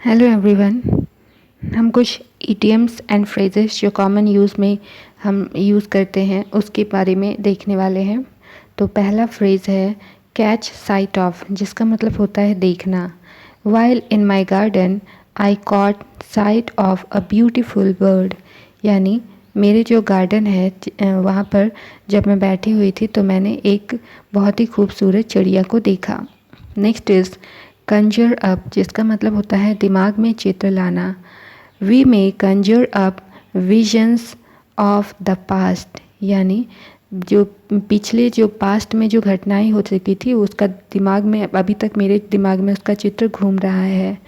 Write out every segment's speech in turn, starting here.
Hello everyone. हम कुछ idioms and phrases जो कॉमन यूज़ में हम यूज़ करते हैं उसके बारे में देखने वाले हैं। तो पहला फ्रेज़ है कैच साइट ऑफ, जिसका मतलब होता है देखना। While in my garden I cot site of a beautiful bird, यानी मेरे जो गार्डन है वहाँ पर जब मैं बैठी हुई थी तो मैंने एक बहुत ही खूबसूरत चिड़िया को देखा। नेक्स्ट इज़ कंजर अप, जिसका मतलब होता है दिमाग में चित्र लाना। We may conjure up visions of the past, यानी जो पिछले जो पास्ट में जो घटनाएं हो चुकी थी उसका दिमाग में अभी तक मेरे दिमाग में उसका चित्र घूम रहा है।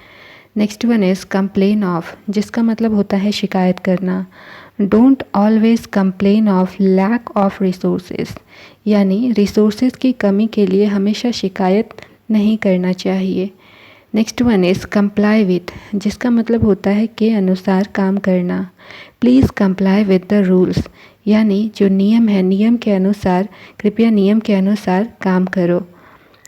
Next one is complain of, जिसका मतलब होता है शिकायत करना। Don't always complain of lack of resources, यानी रिसोर्सेज की कमी के लिए हमेशा शिकायत नहीं करना चाहिए। Next one is comply with, जिसका मतलब होता है के अनुसार काम करना। Please comply with the rules, यानी जो नियम है नियम के अनुसार, कृपया नियम के अनुसार काम करो।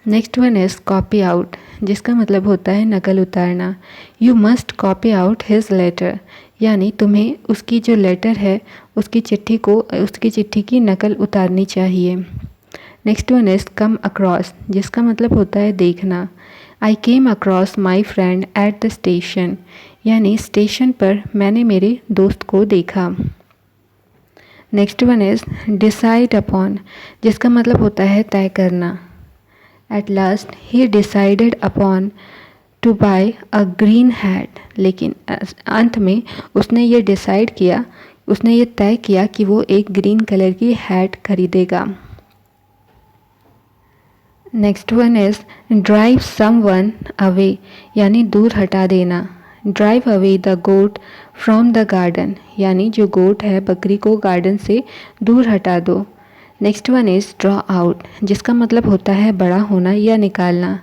Next one is copy out, जिसका मतलब होता है नकल उतारना। You must copy out his letter, यानी तुम्हें उसकी जो लेटर है उसकी चिट्ठी की नकल उतारनी चाहिए। Next one is come across, जिसका मतलब होता है देखना। I came across my friend at the station, यानी स्टेशन पर मैंने मेरे दोस्त को देखा। Next one is decide upon, जिसका मतलब होता है तय करना। At last he decided upon to buy a green hat, लेकिन अंत में उसने ये डिसाइड किया, उसने ये तय किया कि वो एक ग्रीन कलर की हैट खरीदेगा। Next one is drive someone away, यानी दूर हटा देना। Drive away the goat from the garden, यानी जो गोट है बकरी को गार्डन से दूर हटा दो। Next one is draw out, जिसका मतलब होता है बड़ा होना या निकालना।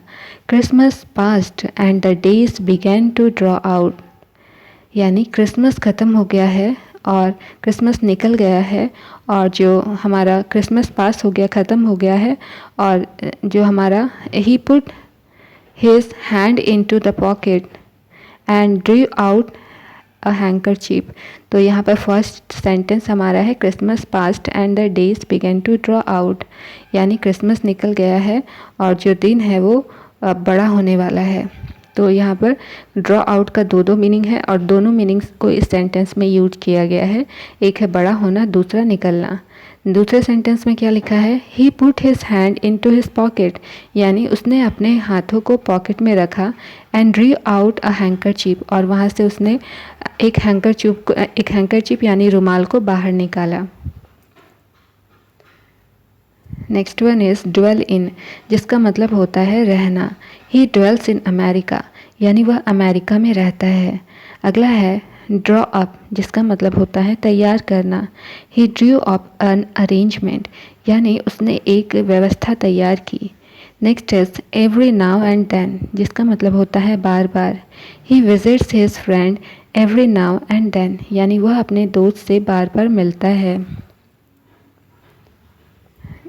Christmas past and the days began to draw out, यानी क्रिसमस ख़त्म हो गया है और क्रिसमस निकल गया है, और जो हमारा क्रिसमस पास हो गया, ख़त्म हो गया है, और जो हमारा he put his hand into the pocket and drew out a handkerchief. तो यहाँ पर फर्स्ट सेंटेंस हमारा है Christmas past and the days began to draw out, यानी क्रिसमस निकल गया है और जो दिन है वो बड़ा होने वाला है। तो यहाँ पर ड्रॉ आउट का दो मीनिंग है और दोनों मीनिंग्स को इस सेंटेंस में यूज किया गया है। एक है बड़ा होना, दूसरा निकलना। दूसरे सेंटेंस में क्या लिखा है, he put his hand into his pocket, यानी उसने अपने हाथों को पॉकेट में रखा। And drew out a handkerchief, और वहाँ से उसने एक हैंकरचीफ यानी रुमाल को बाहर निकाला। Next one is dwell in, जिसका मतलब होता है रहना। ही ड्वेल्स इन अमेरिका, यानी वह अमेरिका में रहता है। अगला है ड्रॉ अप, जिसका मतलब होता है तैयार करना। He drew up an arrangement, यानी उसने एक व्यवस्था तैयार की। Next is every now and then, जिसका मतलब होता है बार बार। He visits his friend every now and then, यानी वह अपने दोस्त से बार बार मिलता है।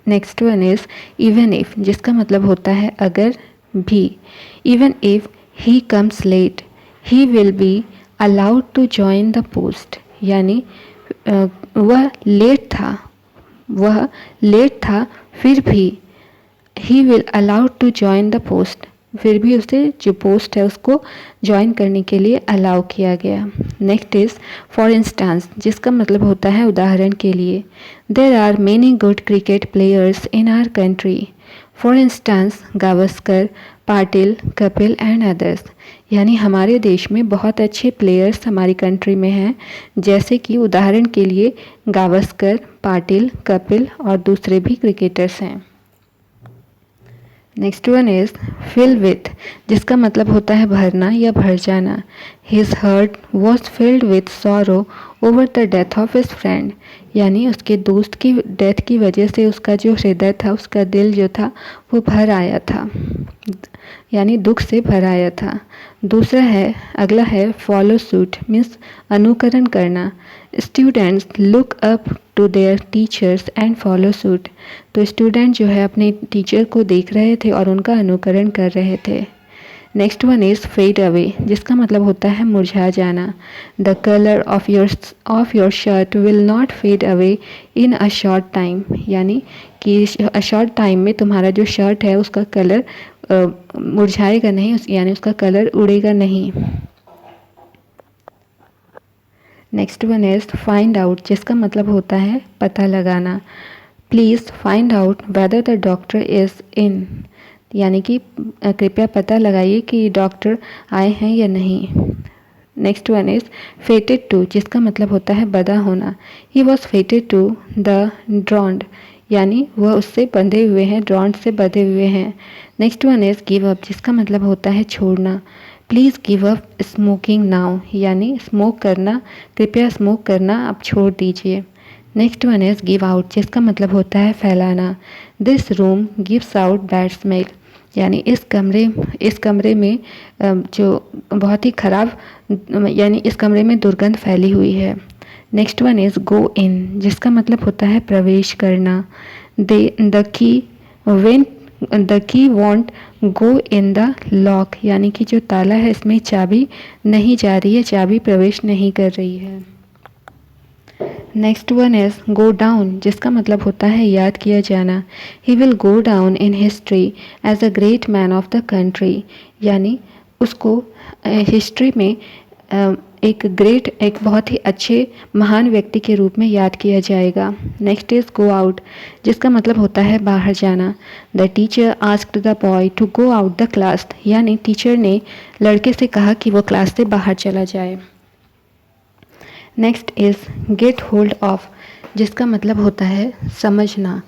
Next one is even if, जिसका मतलब होता है अगर भी। Even if he comes late he will be allowed to join the post, यानी वह लेट था फिर भी he will allowed to join the post, फिर भी उसे जो पोस्ट है उसको ज्वाइन करने के लिए अलाउ किया गया। नेक्स्ट इज़ फॉर इंस्टेंस, जिसका मतलब होता है उदाहरण के लिए। There are many good cricket players in our country, for instance Gavaskar, Patil, Kapil and others, यानी हमारे देश में बहुत अच्छे प्लेयर्स हमारी कंट्री में हैं, जैसे कि उदाहरण के लिए गावस्कर, पाटिल, कपिल और दूसरे भी क्रिकेटर्स हैं। Next one is fill with, जिसका मतलब होता है भरना या भर जाना। His heart was filled with sorrow over the death of his friend, यानी उसके दोस्त की डेथ की वजह से उसका जो हृदय था, उसका दिल जो था वो भर आया था, यानी दुख से भर आया था। दूसरा है, अगला है फॉलो सूट, मीन्स अनुकरण करना। Students look up to their teachers and follow suit, तो स्टूडेंट जो है अपने टीचर को देख रहे थे और उनका अनुकरण कर रहे थे। Next one is fade away, जिसका मतलब होता है मुरझा जाना। The colour of your shirt will not fade away in a short time, यानी कि शॉर्ट टाइम में तुम्हारा जो शर्ट है उसका कलर मुरझाएगा नहीं, यानी उसका कलर उड़ेगा नहीं। Next one is find out, जिसका मतलब होता है पता लगाना। Please find out whether the doctor is in, यानी कि कृपया पता लगाइए कि डॉक्टर आए हैं या नहीं। Next one is fated to, जिसका मतलब होता है बंधा होना। He was fated to the drowned, यानी वह उससे बंधे हुए हैं, ड्रॉन्ड से बंधे हुए हैं। Next one is give up, जिसका मतलब होता है छोड़ना। Please give up smoking now, यानी स्मोक करना, कृपया स्मोक करना आप छोड़ दीजिए। Next one is give out, जिसका मतलब होता है फैलाना। This room gives out bad smell, यानी इस कमरे में जो बहुत ही ख़राब, यानी इस कमरे में दुर्गंध फैली हुई है। नेक्स्ट वन इज़ गो इन, जिसका मतलब होता है प्रवेश करना। The key want go in the lock, यानी कि जो ताला है इसमें चाबी नहीं जा रही है, चाबी प्रवेश नहीं कर रही है। Next one is go down, जिसका मतलब होता है याद किया जाना। He will go down in history as a great man of the country, यानी उसको हिस्ट्री में एक बहुत ही अच्छे महान व्यक्ति के रूप में याद किया जाएगा। नेक्स्ट इज़ गो आउट, जिसका मतलब होता है बाहर जाना। The teacher asked the boy to go out the class, यानी टीचर ने लड़के से कहा कि वो क्लास से बाहर चला जाए। Next is get hold of, जिसका मतलब होता है समझना।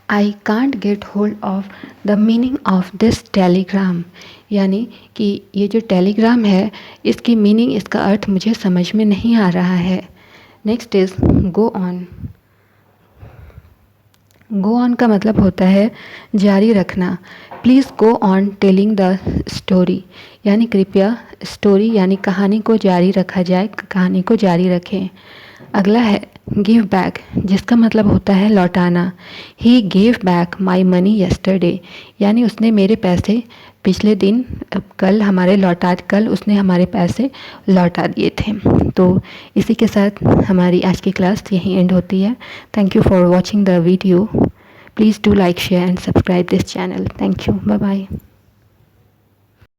I can't get hold of the meaning of this Telegram, यानी कि ये जो टेलीग्राम है इसकी मीनिंग, इसका अर्थ मुझे समझ में नहीं आ रहा है। Next is go on. Go on का मतलब होता है जारी रखना। Please go on telling the story, यानी कृपया स्टोरी यानी कहानी को जारी रखा जाए, कहानी को जारी रखें। अगला है गिव बैक, जिसका मतलब होता है लौटाना। He give back my money yesterday, यानी उसने मेरे पैसे पिछले दिन कल उसने हमारे पैसे लौटा दिए थे। तो इसी के साथ हमारी आज की क्लास यहीं एंड होती है। Thank you for watching the video. Please do like, share and subscribe this channel. Thank you, bye bye.